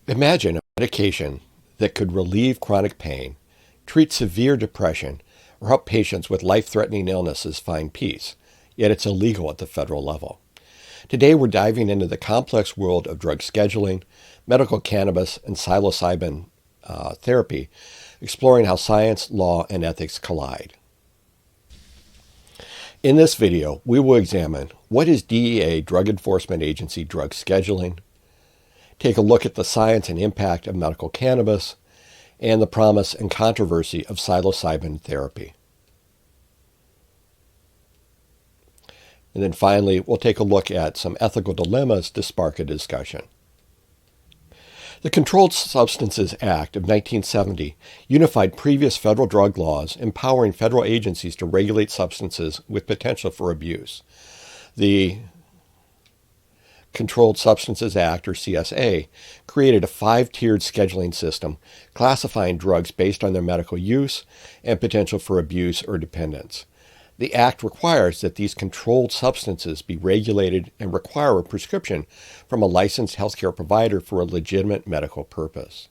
Imagine a medication that could relieve chronic pain, treat severe depression, or help patients with life-threatening illnesses find peace, yet it's illegal at the federal level. Today we're diving into the complex world of drug scheduling, medical cannabis, and psilocybin therapy, exploring how science, law, and ethics collide. In this video, we will examine what is DEA, Drug Enforcement Agency, drug scheduling, take a look at the science and impact of medical cannabis, and the promise and controversy of psilocybin therapy. And then finally, we'll take a look at some ethical dilemmas to spark a discussion. The Controlled Substances Act of 1970 unified previous federal drug laws, empowering federal agencies to regulate substances with potential for abuse. The Controlled Substances Act, or CSA, created a 5-tiered scheduling system classifying drugs based on their medical use and potential for abuse or dependence. The Act requires that these controlled substances be regulated and require a prescription from a licensed healthcare provider for a legitimate medical purpose.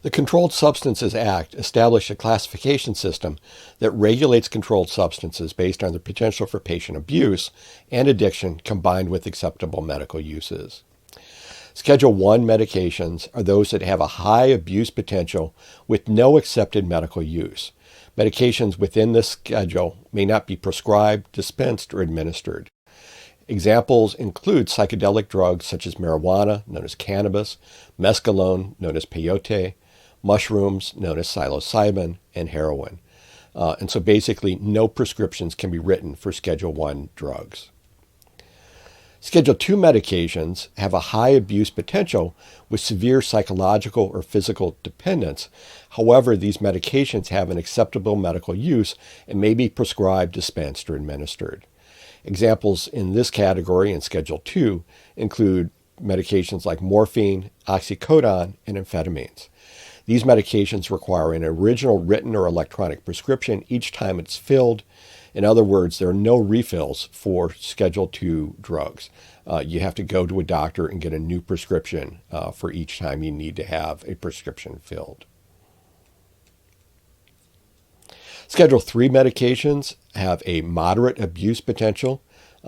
The Controlled Substances Act established a classification system that regulates controlled substances based on their potential for patient abuse and addiction combined with acceptable medical uses. Schedule 1 medications are those that have a high abuse potential with no accepted medical use. Medications within this schedule may not be prescribed, dispensed, or administered. Examples include psychedelic drugs such as marijuana, known as cannabis, mescaline, known as peyote, mushrooms, known as psilocybin, and heroin. And so basically, no prescriptions can be written for Schedule 1 drugs. Schedule 2 medications have a high abuse potential with severe psychological or physical dependence. However, these medications have an acceptable medical use and may be prescribed, dispensed, or administered. Examples in this category in Schedule 2 include medications like morphine, oxycodone, and amphetamines. These medications require an original written or electronic prescription each time it's filled. In other words, there are no refills for Schedule 2 drugs. You have to go to a doctor and get a new prescription for each time you need to have a prescription filled. Schedule 3 medications have a moderate abuse potential,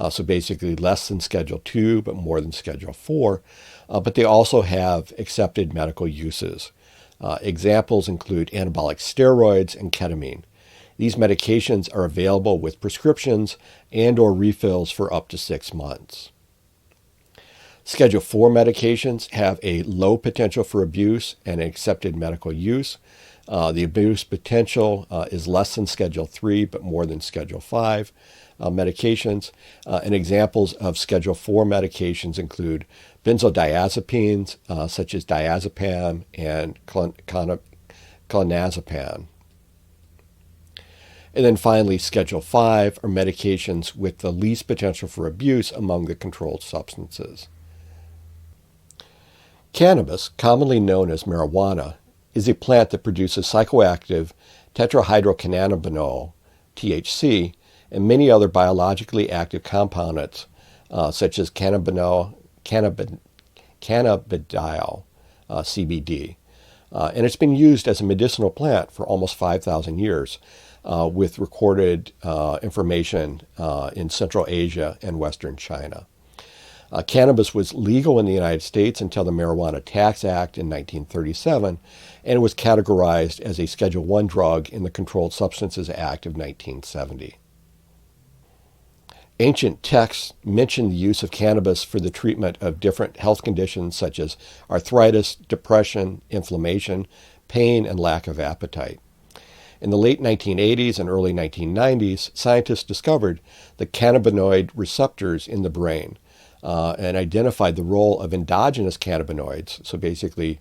so basically less than Schedule 2 but more than Schedule 4, but they also have accepted medical uses. Examples include anabolic steroids and ketamine. These medications are available with prescriptions and/or refills for up to 6 months. Schedule 4 medications have a low potential for abuse and accepted medical use. The abuse potential is less than Schedule 3 but more than Schedule 5 medications. And examples of Schedule 4 medications include benzodiazepines such as diazepam and clonazepam. And then finally, Schedule 5 are medications with the least potential for abuse among the controlled substances. Cannabis, commonly known as marijuana, is a plant that produces psychoactive tetrahydrocannabinol, THC, and many other biologically active compounds such as cannabidiol, CBD. And it's been used as a medicinal plant for almost 5,000 years. With recorded information in Central Asia and Western China. Cannabis was legal in the United States until the Marijuana Tax Act in 1937, and it was categorized as a Schedule 1 drug in the Controlled Substances Act of 1970. Ancient texts mention the use of cannabis for the treatment of different health conditions such as arthritis, depression, inflammation, pain, and lack of appetite. In the late 1980s and early 1990s, scientists discovered the cannabinoid receptors in the brain and identified the role of endogenous cannabinoids, so basically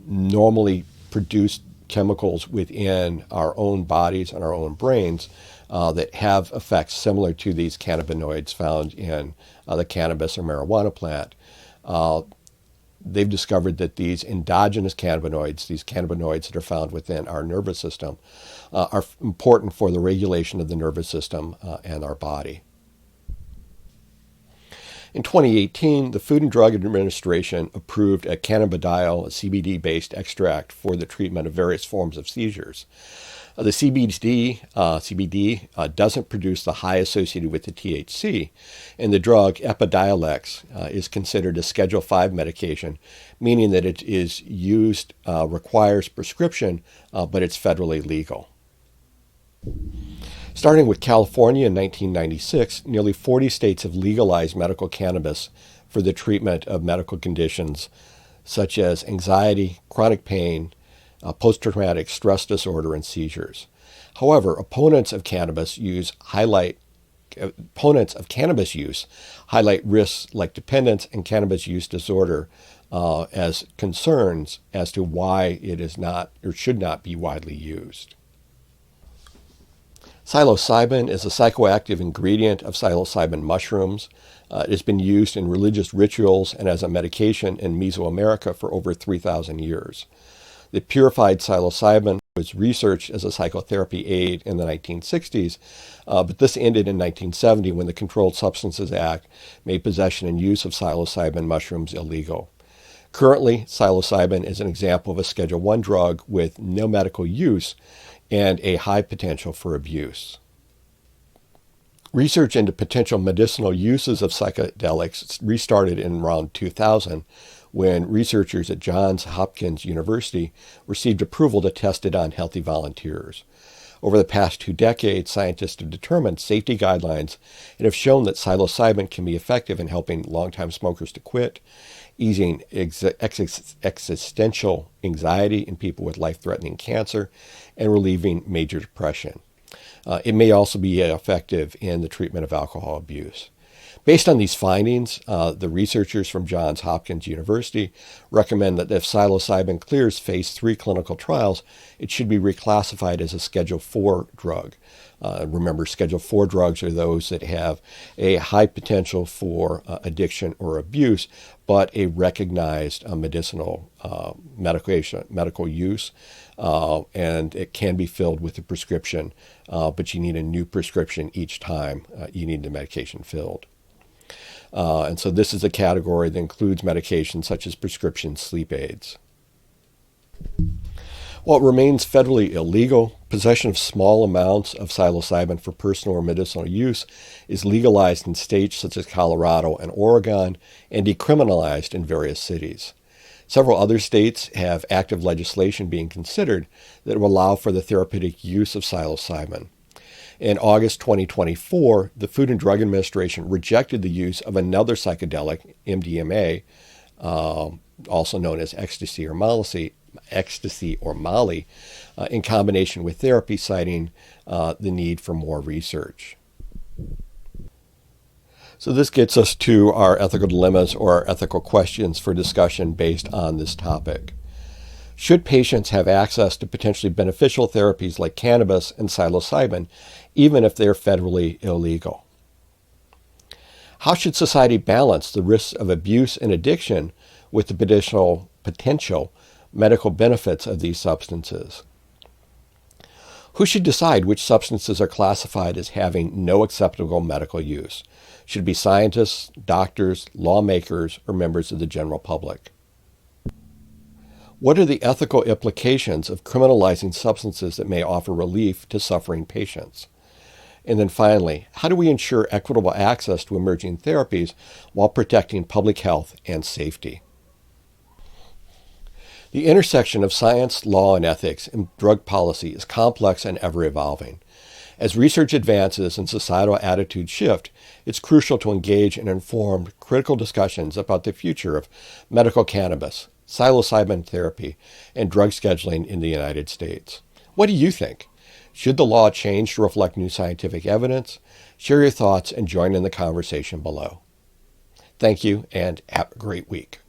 normally produced chemicals within our own bodies and our own brains that have effects similar to these cannabinoids found in the cannabis or marijuana plant. They've discovered that these endogenous cannabinoids, these cannabinoids that are found within our nervous system, are important for the regulation of the nervous system and our body. In 2018, the Food and Drug Administration approved a cannabidiol, a CBD-based extract for the treatment of various forms of seizures. The CBD doesn't produce the high associated with the THC, and the drug Epidiolex is considered a Schedule V medication, meaning that it is used, requires prescription, but it's federally legal. Starting with California in 1996, nearly 40 states have legalized medical cannabis for the treatment of medical conditions such as anxiety, chronic pain, post-traumatic stress disorder, and seizures. However, opponents of cannabis use highlight risks like dependence and cannabis use disorder as concerns as to why it is not or should not be widely used. Psilocybin is a psychoactive ingredient of psilocybin mushrooms. It has been used in religious rituals and as a medication in Mesoamerica for over 3,000 years. The purified psilocybin was researched as a psychotherapy aid in the 1960s, but this ended in 1970 when the Controlled Substances Act made possession and use of psilocybin mushrooms illegal. Currently, psilocybin is an example of a Schedule I drug with no medical use and a high potential for abuse. Research into potential medicinal uses of psychedelics restarted in around 2000 when researchers at Johns Hopkins University received approval to test it on healthy volunteers. Over the past 2 decades, scientists have determined safety guidelines and have shown that psilocybin can be effective in helping longtime smokers to quit, easing existential anxiety in people with life-threatening cancer, and relieving major depression. It may also be effective in the treatment of alcohol abuse. Based on these findings, the researchers from Johns Hopkins University recommend that if psilocybin clears phase 3 clinical trials, it should be reclassified as a Schedule IV drug. Remember, Schedule IV drugs are those that have a high potential for addiction or abuse, but a recognized medicinal medical use, and it can be filled with a prescription, but you need a new prescription each time you need the medication filled. And so this is a category that includes medications such as prescription sleep aids. While it remains federally illegal, possession of small amounts of psilocybin for personal or medicinal use is legalized in states such as Colorado and Oregon and decriminalized in various cities. Several other states have active legislation being considered that will allow for the therapeutic use of psilocybin. In August 2024, the Food and Drug Administration rejected the use of another psychedelic, MDMA, also known as ecstasy or Molly, in combination with therapy, citing the need for more research. So this gets us to our ethical dilemmas or our ethical questions for discussion based on this topic. Should patients have access to potentially beneficial therapies like cannabis and psilocybin, even if they're federally illegal? How should society balance the risks of abuse and addiction with the potential medical benefits of these substances? Who should decide which substances are classified as having no acceptable medical use? Should it be scientists, doctors, lawmakers, or members of the general public? What are the ethical implications of criminalizing substances that may offer relief to suffering patients? And then finally, how do we ensure equitable access to emerging therapies while protecting public health and safety? The intersection of science, law, and ethics in drug policy is complex and ever-evolving. As research advances and societal attitudes shift, it's crucial to engage in informed, critical discussions about the future of medical cannabis, psilocybin therapy, and drug scheduling in the United States. What do you think? Should the law change to reflect new scientific evidence? Share your thoughts and join in the conversation below. Thank you, and have a great week.